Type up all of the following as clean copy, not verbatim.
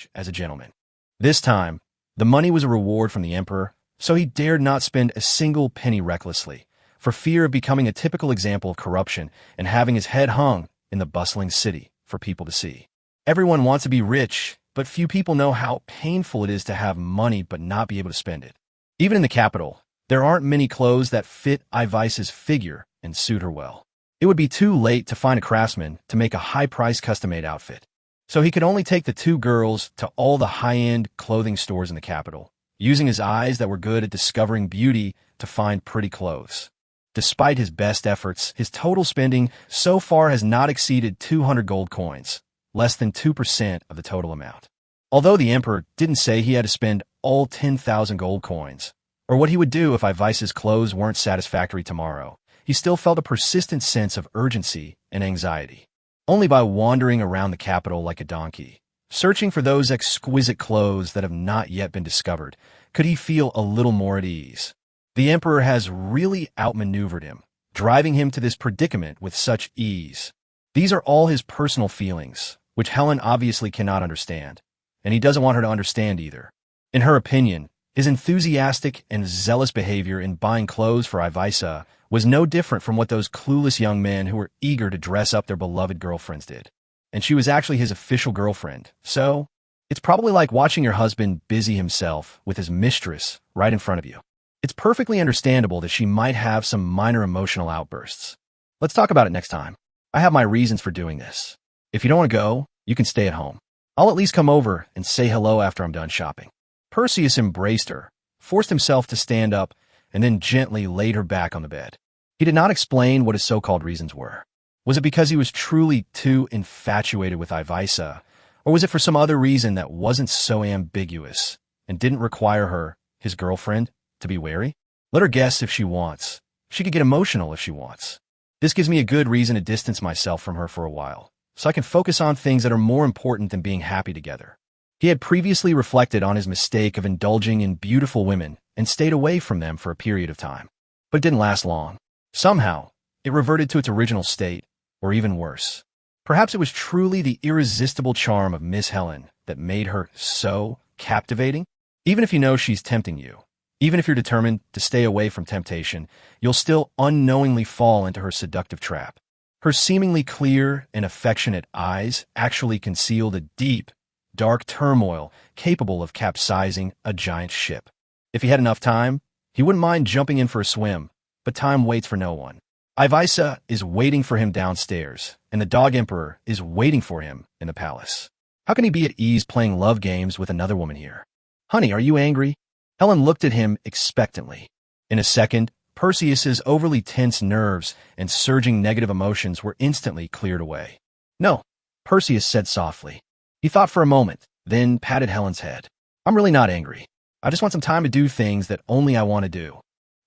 prestige as a gentleman. This time, the money was a reward from the emperor, so he dared not spend a single penny recklessly, for fear of becoming a typical example of corruption and having his head hung in the bustling city for people to see. Everyone wants to be rich, but few people know how painful it is to have money but not be able to spend it. Even in the capital, there aren't many clothes that fit Ivisa's figure and suit her well. It would be too late to find a craftsman to make a high-priced custom-made outfit, so he could only take the two girls to all the high-end clothing stores in the capital, using his eyes that were good at discovering beauty to find pretty clothes. Despite his best efforts, his total spending so far has not exceeded 200 gold coins, less than 2% of the total amount. Although the emperor didn't say he had to spend all 10,000 gold coins, or what he would do if Ivisa's clothes weren't satisfactory tomorrow, he still felt a persistent sense of urgency and anxiety. Only by wandering around the capital like a donkey, searching for those exquisite clothes that have not yet been discovered, could he feel a little more at ease. The emperor has really outmaneuvered him, driving him to this predicament with such ease. These are all his personal feelings, which Helen obviously cannot understand, and he doesn't want her to understand either. In her opinion, his enthusiastic and zealous behavior in buying clothes for Ivisa was no different from what those clueless young men who were eager to dress up their beloved girlfriends did. And she was actually his official girlfriend, so it's probably like watching your husband busy himself with his mistress right in front of you. It's perfectly understandable that she might have some minor emotional outbursts. Let's talk about it next time. I have my reasons for doing this. If you don't want to go, you can stay at home. I'll at least come over and say hello after I'm done shopping. Perseus embraced her, forced himself to stand up, and then gently laid her back on the bed. He did not explain what his so-called reasons were. Was it because he was truly too infatuated with Ivisa, or was it for some other reason that wasn't so ambiguous and didn't require her, his girlfriend, to be wary? Let her guess if she wants. She could get emotional if she wants. This gives me a good reason to distance myself from her for a while, so I can focus on things that are more important than being happy together. He had previously reflected on his mistake of indulging in beautiful women and stayed away from them for a period of time. But it didn't last long. Somehow, it reverted to its original state, or even worse. Perhaps it was truly the irresistible charm of Miss Helen that made her so captivating. Even if you know she's tempting you, even if you're determined to stay away from temptation, you'll still unknowingly fall into her seductive trap. Her seemingly clear and affectionate eyes actually concealed a deep, dark turmoil capable of capsizing a giant ship. If he had enough time, he wouldn't mind jumping in for a swim, but time waits for no one. Ivisa is waiting for him downstairs, and the Dog Emperor is waiting for him in the palace. How can he be at ease playing love games with another woman here? Honey, are you angry? Helen looked at him expectantly. In a second, Perseus's overly tense nerves and surging negative emotions were instantly cleared away. No, Perseus said softly. He thought for a moment, then patted Helen's head. I'm really not angry. I just want some time to do things that only I want to do.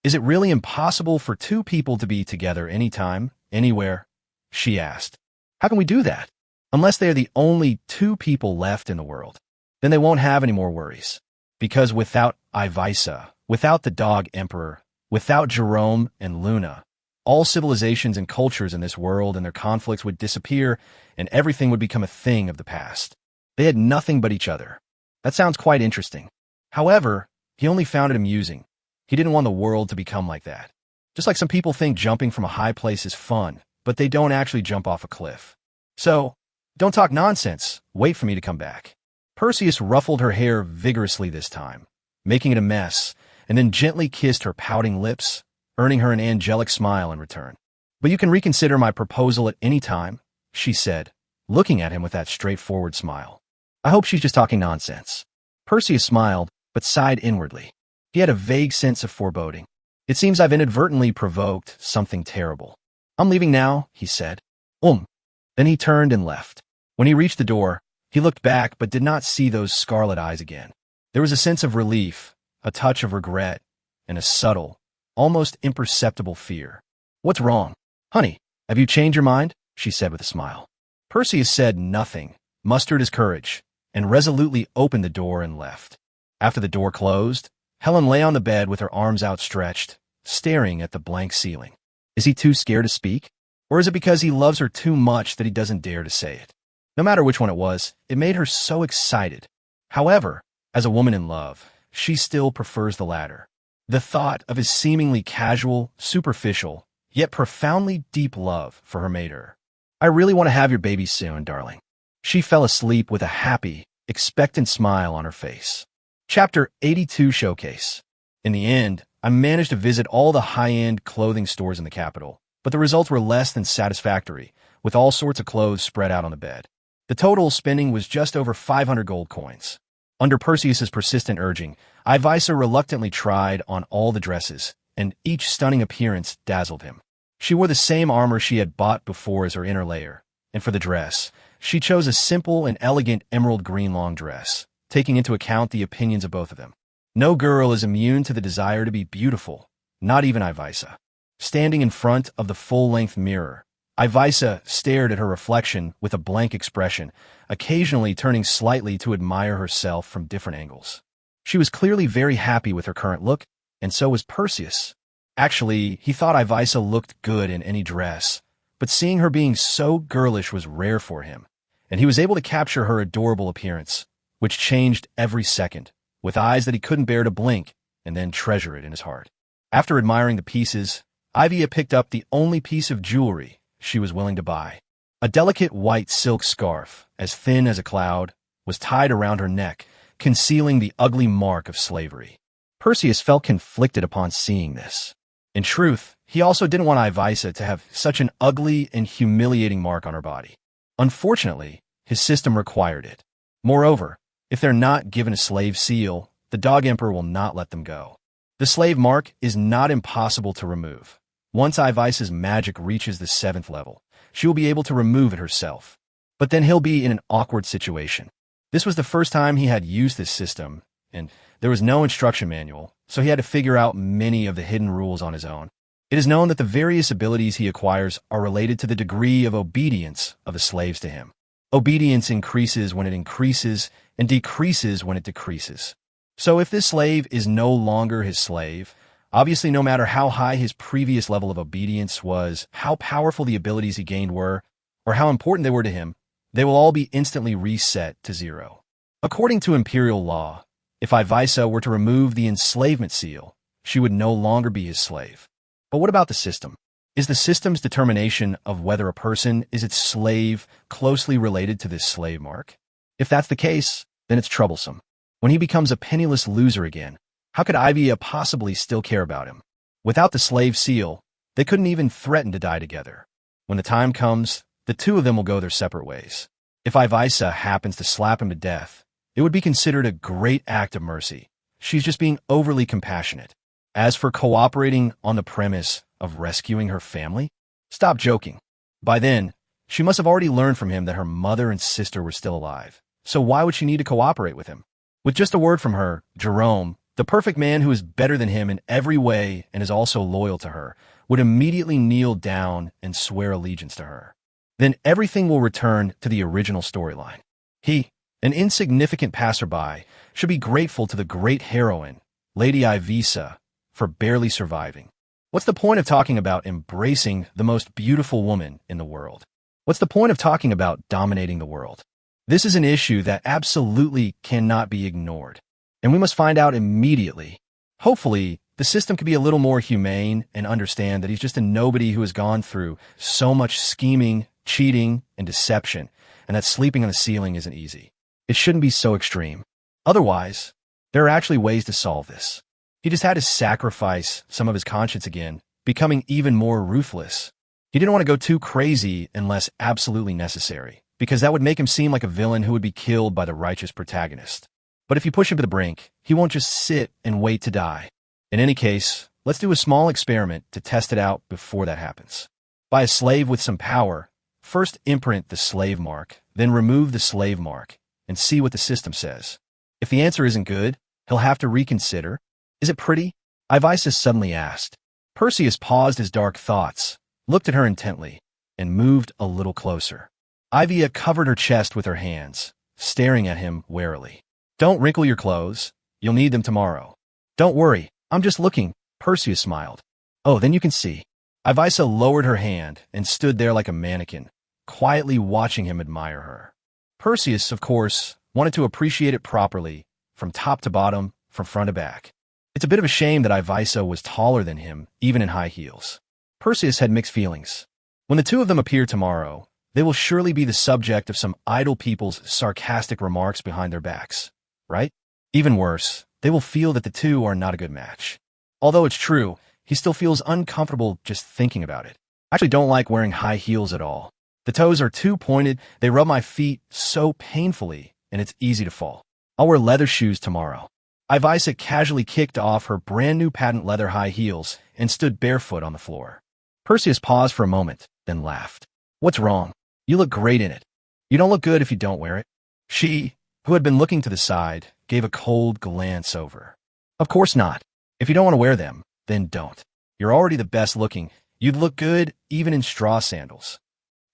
Is it really impossible for two people to be together anytime, anywhere? She asked. How can we do that? Unless they are the only two people left in the world. Then they won't have any more worries. Because without Ivisa, without the Dog Emperor, without Jerome and Luna, all civilizations and cultures in this world and their conflicts would disappear, and everything would become a thing of the past. They had nothing but each other. That sounds quite interesting. However, he only found it amusing. He didn't want the world to become like that. Just like some people think jumping from a high place is fun, but they don't actually jump off a cliff. So, don't talk nonsense. Wait for me to come back. Perseus ruffled her hair vigorously this time, making it a mess, and then gently kissed her pouting lips, earning her an angelic smile in return. But you can reconsider my proposal at any time, she said, looking at him with that straightforward smile. I hope she's just talking nonsense. Perseus smiled, but sighed inwardly. He had a vague sense of foreboding. It seems I've inadvertently provoked something terrible. I'm leaving now, he said. Then he turned and left. When he reached the door, he looked back but did not see those scarlet eyes again. There was a sense of relief, a touch of regret, and a subtle, almost imperceptible fear. What's wrong? Honey, have you changed your mind? She said with a smile. Perseus said nothing, mustered his courage, and resolutely opened the door and left. After the door closed, Helen lay on the bed with her arms outstretched, staring at the blank ceiling. Is he too scared to speak? Or is it because he loves her too much that he doesn't dare to say it? No matter which one it was, it made her so excited. However, as a woman in love, she still prefers the latter. The thought of his seemingly casual, superficial, yet profoundly deep love for her made her. I really want to have your baby soon, darling. She fell asleep with a happy, expectant smile on her face. Chapter 82 Showcase. In the end, I managed to visit all the high-end clothing stores in the capital, but the results were less than satisfactory, with all sorts of clothes spread out on the bed. The total spending was just over 500 gold coins. Under Perseus's persistent urging, Ivaisa reluctantly tried on all the dresses, and each stunning appearance dazzled him. She wore the same armor she had bought before as her inner layer, and for the dress, she chose a simple and elegant emerald green long dress, taking into account the opinions of both of them. No girl is immune to the desire to be beautiful, not even Ivaisa. Standing in front of the full-length mirror, Ivaisa stared at her reflection with a blank expression, occasionally turning slightly to admire herself from different angles. She was clearly very happy with her current look, and so was Perseus. Actually, he thought Ivaisa looked good in any dress, but seeing her being so girlish was rare for him, and he was able to capture her adorable appearance, which changed every second, with eyes that he couldn't bear to blink, and then treasure it in his heart. After admiring the pieces, Ivia picked up the only piece of jewelry she was willing to buy. A delicate white silk scarf, as thin as a cloud, was tied around her neck, concealing the ugly mark of slavery. Perseus felt conflicted upon seeing this. In truth, he also didn't want Ivaisa to have such an ugly and humiliating mark on her body. Unfortunately, his system required it. Moreover, if they're not given a slave seal, the Dog Emperor will not let them go. The slave mark is not impossible to remove. Once Ivaisa's magic reaches the 7th level, she will be able to remove it herself. But then he'll be in an awkward situation. This was the first time he had used this system, and there was no instruction manual, so he had to figure out many of the hidden rules on his own. It is known that the various abilities he acquires are related to the degree of obedience of the slaves to him. Obedience increases when it increases and decreases when it decreases. So if this slave is no longer his slave, obviously no matter how high his previous level of obedience was, how powerful the abilities he gained were, or how important they were to him, they will all be instantly reset to 0. According to imperial law, if Ivaisa were to remove the enslavement seal, she would no longer be his slave. But what about the system? Is the system's determination of whether a person is its slave closely related to this slave mark? If that's the case, then it's troublesome. When he becomes a penniless loser again, how could Ivia possibly still care about him? Without the slave seal, they couldn't even threaten to die together. When the time comes, the two of them will go their separate ways. If Ivaisa happens to slap him to death, it would be considered a great act of mercy. She's just being overly compassionate. As for cooperating on the premise of rescuing her family, stop joking. By then, she must have already learned from him that her mother and sister were still alive. So why would she need to cooperate with him? With just a word from her, Jerome, the perfect man who is better than him in every way and is also loyal to her, would immediately kneel down and swear allegiance to her. Then everything will return to the original storyline. He, an insignificant passerby, should be grateful to the great heroine, Lady Ivaisa, for barely surviving. What's the point of talking about embracing the most beautiful woman in the world? What's the point of talking about dominating the world? This is an issue that absolutely cannot be ignored, and we must find out immediately. Hopefully, the system can be a little more humane and understand that he's just a nobody who has gone through so much scheming, cheating, and deception, and that sleeping on the ceiling isn't easy. It shouldn't be so extreme. Otherwise, there are actually ways to solve this. He just had to sacrifice some of his conscience again, becoming even more ruthless. He didn't want to go too crazy unless absolutely necessary, because that would make him seem like a villain who would be killed by the righteous protagonist. But if you push him to the brink, he won't just sit and wait to die. In any case, let's do a small experiment to test it out before that happens. Buy a slave with some power. First imprint the slave mark, then remove the slave mark, and see what the system says. If the answer isn't good, he'll have to reconsider. Is it pretty? Ivaisa suddenly asked. Perseus paused his dark thoughts, looked at her intently, and moved a little closer. Ivia covered her chest with her hands, staring at him warily. Don't wrinkle your clothes. You'll need them tomorrow. Don't worry, I'm just looking, Perseus smiled. Oh, then you can see. Ivaisa lowered her hand and stood there like a mannequin, quietly watching him admire her. Perseus, of course, wanted to appreciate it properly, from top to bottom, from front to back. It's a bit of a shame that Ivisa was taller than him, even in high heels. Perseus had mixed feelings. When the two of them appear tomorrow, they will surely be the subject of some idle people's sarcastic remarks behind their backs, right? Even worse, they will feel that the two are not a good match. Although it's true, he still feels uncomfortable just thinking about it. I actually don't like wearing high heels at all. The toes are too pointed, they rub my feet so painfully, and it's easy to fall. I'll wear leather shoes tomorrow. Ivisa casually kicked off her brand new patent leather high heels and stood barefoot on the floor. Perseus paused for a moment, then laughed. What's wrong? You look great in it. You don't look good if you don't wear it. She, who had been looking to the side, gave a cold glance over. Of course not. If you don't want to wear them, then don't. You're already the best looking. You'd look good even in straw sandals.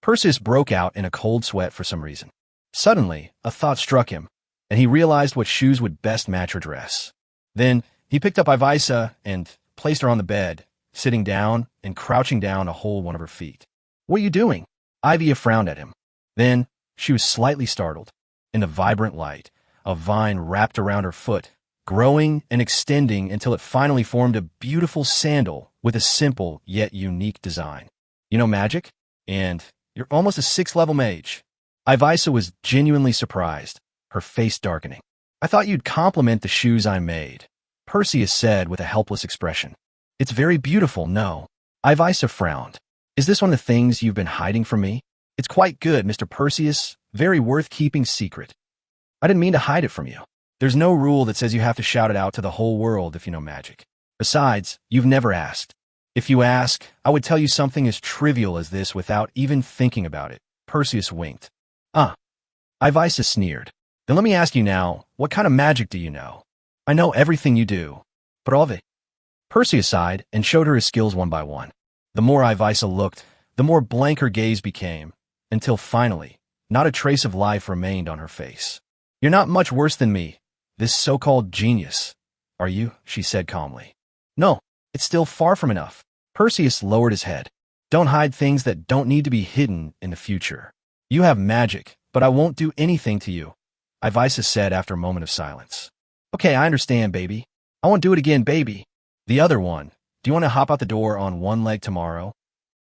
Perseus broke out in a cold sweat for some reason. Suddenly, a thought struck him, and he realized what shoes would best match her dress. Then, he picked up Ivisa and placed her on the bed, sitting down and crouching down to hold one of her feet. What are you doing? Ivia frowned at him. Then, she was slightly startled. In the vibrant light, a vine wrapped around her foot, growing and extending until it finally formed a beautiful sandal with a simple yet unique design. You know magic? And you're almost a 6th-level mage. Ivisa was genuinely surprised, her face darkening. I thought you'd compliment the shoes I made, Perseus said with a helpless expression. It's very beautiful, no. Ivisa frowned. Is this one of the things you've been hiding from me? It's quite good, Mr. Perseus. Very worth keeping secret. I didn't mean to hide it from you. There's no rule that says you have to shout it out to the whole world if you know magic. Besides, you've never asked. If you ask, I would tell you something as trivial as this without even thinking about it. Perseus winked. Ivisa sneered. Then let me ask you now, what kind of magic do you know? I know everything you do, but all of it. Perseus sighed and showed her his skills one by one. The more Ivisa looked, the more blank her gaze became, until finally, not a trace of life remained on her face. You're not much worse than me, this so-called genius, are you? She said calmly. No, it's still far from enough. Perseus lowered his head. Don't hide things that don't need to be hidden in the future. You have magic, but I won't do anything to you, Ivisa said after a moment of silence. Okay, I understand, baby. I won't do it again, baby. The other one, do you want to hop out the door on one leg tomorrow?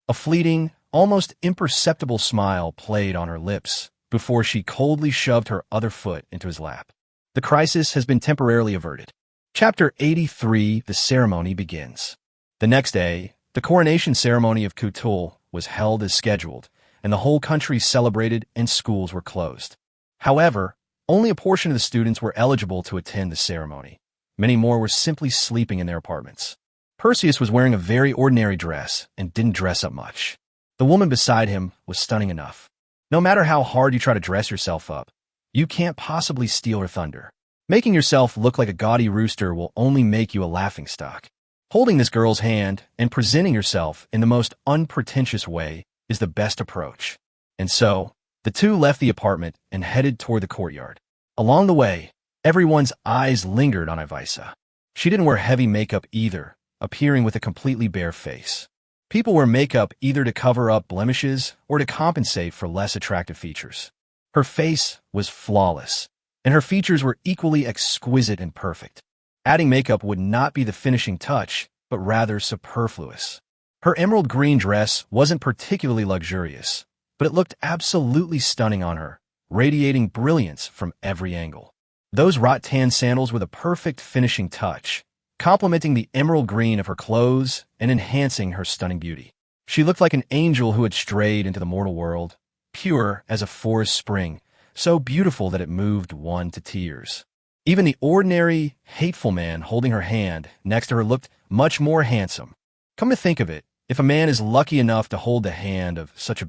A fleeting, almost imperceptible smile played on her lips before she coldly shoved her other foot into his lap. The crisis has been temporarily averted. Chapter 83, The Ceremony begins. The next day, the coronation ceremony of Cthulhu was held as scheduled, and the whole country celebrated and schools were closed. However, only a portion of the students were eligible to attend the ceremony. Many more were simply sleeping in their apartments. Perseus was wearing a very ordinary dress and didn't dress up much. The woman beside him was stunning enough. No matter how hard you try to dress yourself up, you can't possibly steal her thunder. Making yourself look like a gaudy rooster will only make you a laughingstock. Holding this girl's hand and presenting yourself in the most unpretentious way is the best approach. And so, the two left the apartment and headed toward the courtyard. Along the way, everyone's eyes lingered on Ivisa. She didn't wear heavy makeup either, appearing with a completely bare face. People wear makeup either to cover up blemishes or to compensate for less attractive features. Her face was flawless, and her features were equally exquisite and perfect. Adding makeup would not be the finishing touch, but rather superfluous. Her emerald green dress wasn't particularly luxurious, but it looked absolutely stunning on her, radiating brilliance from every angle. Those wrought-tan sandals were the perfect finishing touch, complementing the emerald green of her clothes and enhancing her stunning beauty. She looked like an angel who had strayed into the mortal world, pure as a forest spring, so beautiful that it moved one to tears. Even the ordinary, hateful man holding her hand next to her looked much more handsome. Come to think of it, if a man is lucky enough to hold the hand of such a